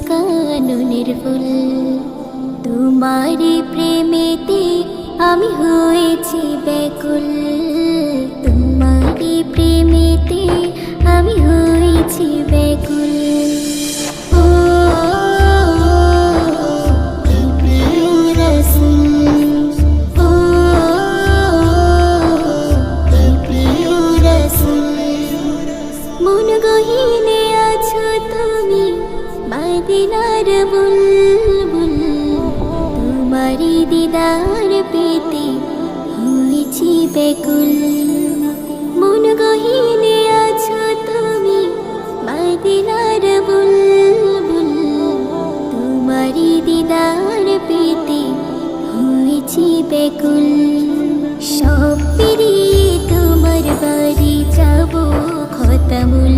কাননের ফুল। তোমারি প্রেমেতে আমি হয়েছি ব্যাকুল, তোমারি প্রেমেতে আমি হয়েছি ব্যাকুল। ও প্রিয় রাসূল, ও প্রিয় রাসূল, মন গহীনে আছো তুমি মদিনার বুলবুল। তোমারি দিদার পেতে হয়েছি ব্যাকুল, মন গহীনে আছো তুমি মদিনার বুলবুল। তোমারি দিদার পেতে হয়েছি ব্যাকুল। সব পেরিয়ে তোমার বাড়ি যাবো খতামুল